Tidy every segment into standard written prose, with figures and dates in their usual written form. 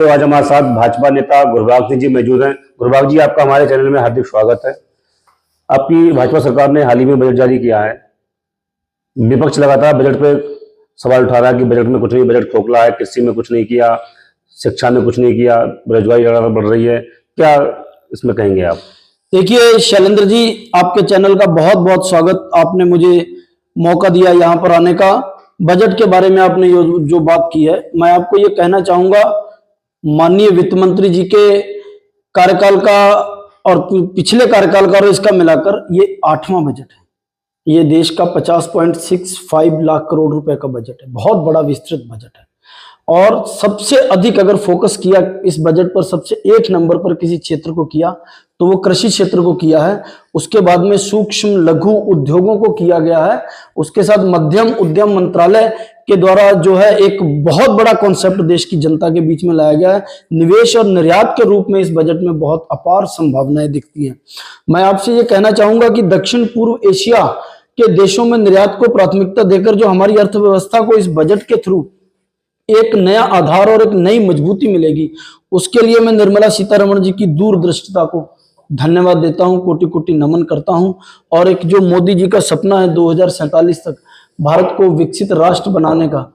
तो आज हमारे साथ भाजपा नेता गुरबाग सिंह जी मौजूद हैं। गुरबाग जी, आपका हमारे चैनल में हार्दिक स्वागत है। आपकी भाजपा सरकार ने हाल ही में बजट जारी किया है। विपक्ष लगातार बजट पे सवाल उठा रहा है कि बजट में कुछ नहीं, बजट खोखला है, कृषि में कुछ नहीं किया, शिक्षा में कुछ नहीं किया, बेरोजगारी लगातार बढ़ रही है। क्या इसमें कहेंगे आप? देखिए शैलेंद्र जी, आपके चैनल का बहुत बहुत स्वागत। आपने मुझे मौका दिया यहाँ पर आने का। बजट के बारे में आपने जो बात की है, मैं आपको ये कहना चाहूंगा, माननीय वित्त मंत्री जी के कार्यकाल का और पिछले कार्यकाल का और इसका मिलाकर ये 8वां बजट है। ये देश का 50.65 लाख करोड़ रुपए का बजट है। बहुत बड़ा विस्तृत बजट है और सबसे अधिक अगर फोकस किया इस बजट पर, सबसे एक नंबर पर किसी क्षेत्र को किया तो वो कृषि क्षेत्र को किया है। उसके बाद में सूक्ष्म लघु उद्योगों को किया गया है। उसके साथ मध्यम उद्यम मंत्रालय के द्वारा जो है एक बहुत बड़ा कॉन्सेप्ट देश की जनता के बीच में लाया गया है। निवेश और निर्यात के रूप में इस बजट में बहुत अपार संभावनाएं दिखती हैं। मैं आपसे ये कहना चाहूंगा कि दक्षिण पूर्व एशिया के देशों में निर्यात को प्राथमिकता देकर जो हमारी अर्थव्यवस्था को इस बजट के थ्रू एक नया आधार और एक नई मजबूती मिलेगी, उसके लिए मैं निर्मला सीतारमण जी की दूरदृष्टता को धन्यवाद देता हूं, कोटि कोटि नमन करता हूं। और एक जो मोदी जी का सपना है 2047 तक भारत को विकसित राष्ट्र बनाने का,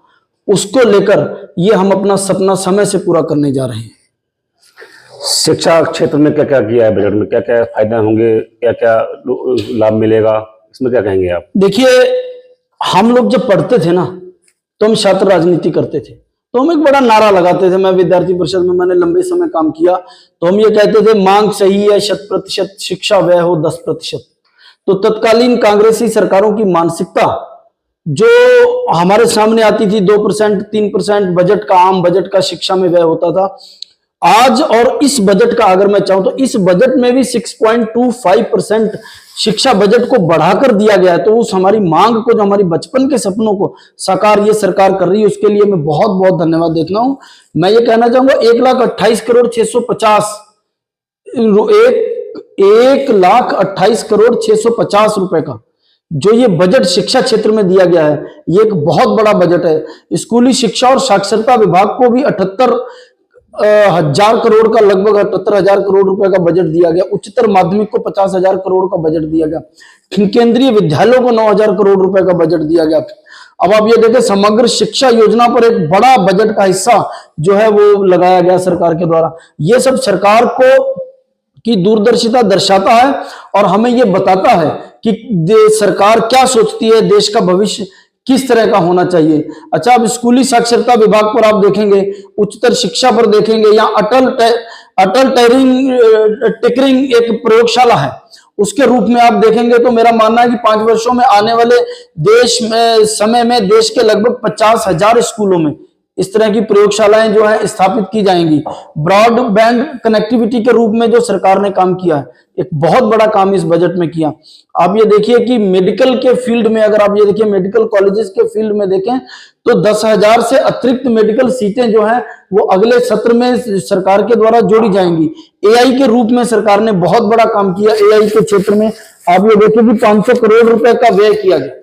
उसको लेकर ये हम अपना सपना समय से पूरा करने जा रहे हैं। शिक्षा क्षेत्र में क्या क्या किया है बजट में? क्या क्या फायदे होंगे, क्या क्या लाभ मिलेगा, इसमें क्या कहेंगे आप? देखिए, हम लोग जब पढ़ते थे ना तो हम छात्र राजनीति करते थे, तो हम एक बड़ा नारा लगाते थे। मैं विद्यार्थी परिषद में मैंने लंबे समय काम किया, तो हम ये कहते थे, मांग सही है 100%, शिक्षा व्यय हो 10%। तो तत्कालीन कांग्रेसी सरकारों की मानसिकता जो हमारे सामने आती थी, 2% 3% बजट का, आम बजट का शिक्षा में व्यय होता था। आज और इस बजट का अगर मैं चाहूं तो इस बजट में भी 6.25% शिक्षा बजट को बढ़ाकर दिया गया है। तो उस हमारी मांग को, जो हमारी बचपन के सपनों को साकार ये सरकार कर रही है, उसके लिए मैं बहुत बहुत धन्यवाद देता हूं। मैं ये कहना चाहूंगा 1,28,650 1,28,650 रुपए का जो ये बजट शिक्षा क्षेत्र में दिया गया है, ये एक बहुत बड़ा बजट है। स्कूली शिक्षा और साक्षरता विभाग को भी 78,000 करोड़ का, लगभग 78,000 करोड़ रुपए का बजट दिया गया। उच्चतर माध्यमिक को 50,000 करोड़ का बजट दिया गया। केंद्रीय विद्यालयों को 9,000 करोड़ रुपए का बजट दिया गया। अब आप ये देखें, समग्र शिक्षा योजना पर एक बड़ा बजट का हिस्सा जो है वो लगाया गया सरकार के द्वारा। ये सब सरकार को की दूरदर्शिता दर्शाता है और हमें ये बताता है कि सरकार क्या सोचती है, देश का भविष्य किस तरह का होना चाहिए। अच्छा, अब स्कूली साक्षरता विभाग पर आप देखेंगे, उच्चतर शिक्षा पर देखेंगे, या अटल टिकरिंग एक प्रयोगशाला है, उसके रूप में आप देखेंगे तो मेरा मानना है कि 5 वर्षों में आने वाले समय में देश के लगभग 50,000 स्कूलों में इस तरह की प्रयोगशालाएं जो है स्थापित की जाएंगी। ब्रॉडबैंड कनेक्टिविटी के रूप में जो सरकार ने काम किया है, एक बहुत बड़ा काम इस बजट में किया। आप ये देखिए कि मेडिकल के फील्ड में, अगर आप ये देखिए मेडिकल कॉलेजेस के फील्ड में देखें तो 10,000 से अतिरिक्त मेडिकल सीटें जो हैं वो अगले सत्र में सरकार के द्वारा जोड़ी जाएंगी। एआई के रूप में सरकार ने बहुत बड़ा काम किया। एआई के क्षेत्र में आप ये देखिए कि 500 करोड़ रुपए का व्यय किया गया।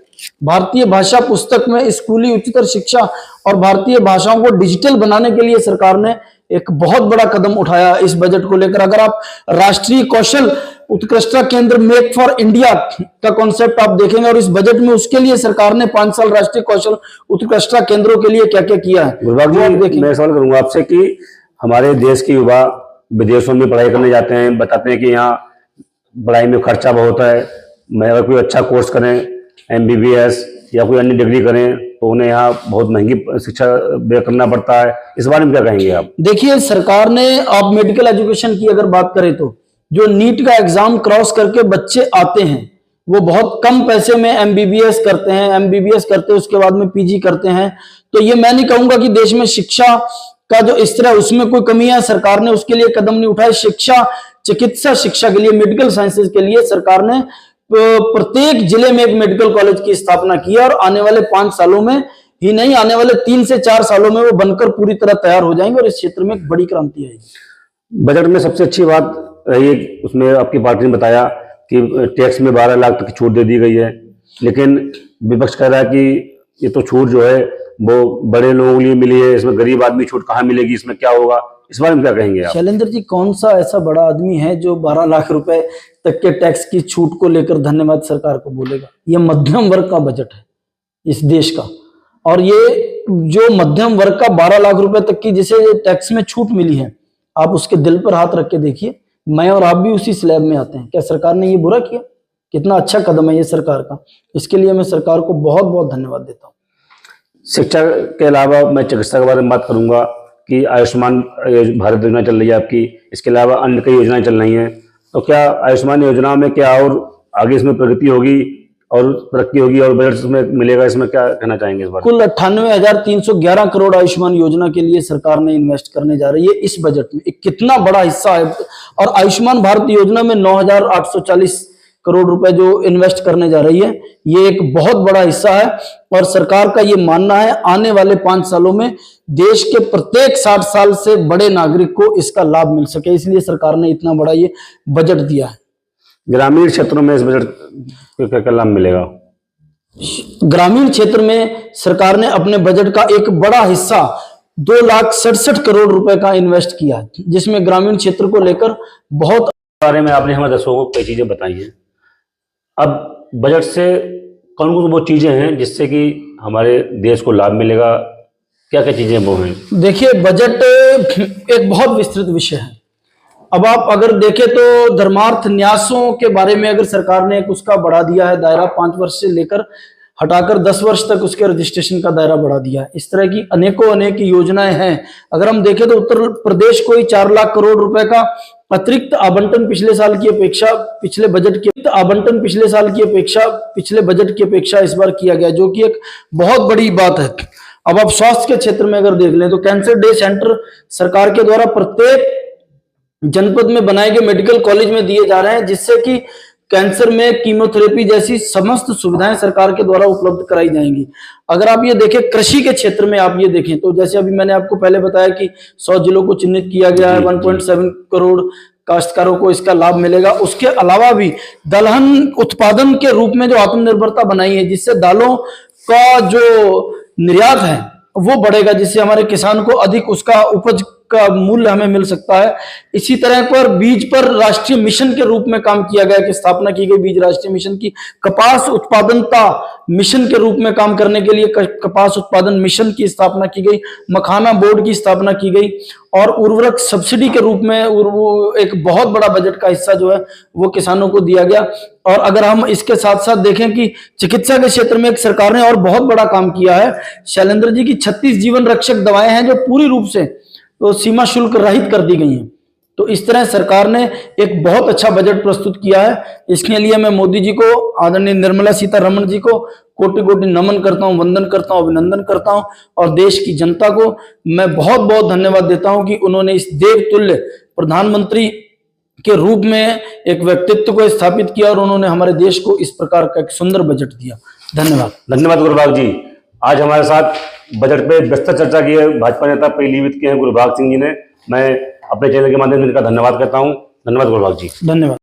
भारतीय भाषा पुस्तक में स्कूली उच्चतर शिक्षा और भारतीय भाषाओं को डिजिटल बनाने के लिए सरकार ने एक बहुत बड़ा कदम उठाया इस बजट को लेकर। अगर आप राष्ट्रीय कौशल उत्कृष्टता केंद्र मेक फॉर इंडिया का कॉन्सेप्ट आप देखेंगे, और इस बजट में उसके लिए सरकार ने 5 साल राष्ट्रीय कौशल उत्कृष्टता केंद्रों के लिए क्या क्या किया है। मैं सवाल करूंगा आपसे कि हमारे देश के युवा विदेशों में पढ़ाई करने जाते हैं, बताते हैं कि यहाँ पढ़ाई में खर्चा बहुत है। मैं अगर कोई अच्छा कोर्स करें, MBBS या कोई अन्य डिग्री करें, तो उन्हें यहाँ बहुत महंगी शिक्षा व्यय करना पड़ता है। इस बारे में क्या कहेंगे आप? देखिए, सरकार ने, आप मेडिकल एजुकेशन की अगर बात करें तो जो नीट का एग्जाम क्रॉस करके बच्चे आते हैं वो बहुत कम पैसे में MBBS करते हैं, उसके बाद में PG करते हैं। तो ये मैं नहीं कहूंगा कि देश में शिक्षा का जो इस तरह उसमें कोई कमी है, सरकार ने उसके लिए कदम नहीं उठाए। शिक्षा, चिकित्सा शिक्षा के लिए, मेडिकल साइंसेज के लिए सरकार ने प्रत्येक जिले में एक मेडिकल कॉलेज की स्थापना की है और आने वाले 5 सालों में ही नहीं, आने वाले 3 से 4 सालों में वो बनकर पूरी तरह तैयार हो जाएंगे और इस क्षेत्र में एक बड़ी क्रांति आएगी। बजट में सबसे अच्छी बात रही, उसमें आपकी पार्टी ने बताया कि टैक्स में 12 लाख तक की छूट दे दी गई है, लेकिन विपक्ष कह रहा है कि ये तो छूट जो है वो बड़े लोगों के लिए मिली है, इसमें गरीब आदमी छूट कहाँ मिलेगी, इसमें क्या होगा? इस बारे में क्या कहेंगे आप? शैलेंद्र जी, कौन सा ऐसा बड़ा आदमी है जो 12 लाख रुपए तक के टैक्स की छूट को लेकर धन्यवाद सरकार को बोलेगा? ये मध्यम वर्ग का बजट है इस देश का, और ये जो मध्यम वर्ग का 12 लाख रुपए तक की जिसे टैक्स में छूट मिली है, आप उसके दिल पर हाथ रख के देखिए। मैं और आप भी उसी स्लैब में आते हैं। क्या सरकार ने ये बुरा किया? कितना अच्छा कदम है ये सरकार का। इसके लिए मैं सरकार को बहुत बहुत धन्यवाद देता हूँ। शिक्षा के अलावा मैं चिकित्सा के बारे में बात करूंगा कि आयुष्मान भारत योजना चल रही है आपकी, इसके अलावा अन्य कई योजनाएं चल रही हैं। तो क्या आयुष्मान योजना में क्या और आगे इसमें प्रगति होगी और तरक्की होगी और बजट इसमें मिलेगा, इसमें क्या कहना चाहेंगे इस बारे में? कुल 98,311 करोड़ आयुष्मान योजना के लिए सरकार ने इन्वेस्ट करने जा रही है इस बजट में। एक कितना बड़ा हिस्सा है। और आयुष्मान भारत योजना में 9,840 करोड़ रुपए जो इन्वेस्ट करने जा रही है, ये एक बहुत बड़ा हिस्सा है। और सरकार का ये मानना है आने वाले 5 सालों में देश के प्रत्येक 60 साल से बड़े नागरिक को इसका लाभ मिल सके, इसलिए सरकार ने इतना बड़ा ये बजट दिया है। ग्रामीण क्षेत्रों में इस बजट को क्या लाभ मिलेगा? ग्रामीण क्षेत्र में सरकार ने अपने बजट का एक बड़ा हिस्सा 2,67,60 करोड़ रुपए का इन्वेस्ट किया है, जिसमें ग्रामीण क्षेत्र को लेकर बहुत बारे में आपने हमारे दर्शकों को कई चीजें बताई हैं। अब बजट से कौन कौन वो चीजें हैं जिससे कि हमारे देश को लाभ मिलेगा, क्या क्या चीजें वो हैं? देखिए, बजट एक बहुत विस्तृत विषय है। अब आप अगर देखें तो धर्मार्थ न्यासों के बारे में अगर सरकार ने एक उसका बढ़ा दिया है दायरा, 5 वर्ष से लेकर हटाकर 10 वर्ष तक उसके रजिस्ट्रेशन का दायरा बढ़ा दिया है। इस तरह की अनेक योजनाएं हैं। अगर हम देखें तो उत्तर प्रदेश को ही 4 लाख करोड़ रुपए का अतिरिक्त आवंटन पिछले साल की अपेक्षा पिछले बजट की अपेक्षा इस बार किया गया, जो कि एक बहुत बड़ी बात है। अब आप स्वास्थ्य के क्षेत्र में अगर देख लें तो कैंसर डे सेंटर सरकार के द्वारा प्रत्येक जनपद में बनाए गए मेडिकल कॉलेज में दिए जा रहे हैं, जिससे कि कैंसर में कीमोथेरेपी जैसी समस्त सुविधाएं सरकार के द्वारा उपलब्ध कराई जाएंगी। अगर आप ये देखें कृषि के क्षेत्र में, आप ये देखें तो जैसे अभी मैंने आपको पहले बताया कि 100 जिलों को चिन्हित किया गया है, 1.7 करोड़ काश्तकारों को इसका लाभ मिलेगा। उसके अलावा भी दलहन उत्पादन के रूप में जो आत्मनिर्भरता बनाई है, जिससे दालों का जो निर्यात है वो बढ़ेगा, जिससे हमारे किसान को अधिक उसका उपज का मूल्य हमें मिल सकता है। इसी तरह पर बीज पर राष्ट्रीय मिशन के रूप में काम किया गया कि स्थापना की गई बीज राष्ट्रीय मिशन की। कपास उत्पादनता मिशन के रूप में काम करने के लिए कपास उत्पादन मिशन की स्थापना की गई। मखाना बोर्ड की स्थापना की गई और उर्वरक सब्सिडी के रूप में वो एक बहुत बड़ा बजट का हिस्सा जो है वो किसानों को दिया गया। और अगर हम इसके साथ साथ देखें कि चिकित्सा के क्षेत्र में एक सरकार ने और बहुत बड़ा काम किया है शैलेंद्र जी की 36 जीवन रक्षक दवाएं हैं जो पूरी रूप से तो सीमा शुल्क रहित कर दी गई हैं। तो इस तरह सरकार ने एक बहुत अच्छा बजट प्रस्तुत किया है। इसके लिए मैं मोदी जी को, आदरणीय निर्मला सीतारमण जी को कोटि कोटि नमन करता हूं, वंदन करता हूं, अभिनंदन करता हूं। और देश की जनता को मैं बहुत बहुत धन्यवाद देता हूं कि उन्होंने इस देवतुल्य प्रधानमंत्री के रूप में एक व्यक्तित्व को स्थापित किया और उन्होंने हमारे देश को इस प्रकार का एक सुंदर बजट दिया। धन्यवाद गुरुभाग जी। आज हमारे साथ बजट पे विस्तृत चर्चा की है भाजपा नेता पीलीभीत के हैं गुरुभाग सिंह जी ने। मैं अपने चैनल के माध्यम से इनका धन्यवाद करता हूँ। धन्यवाद गुरुभाग जी। धन्यवाद।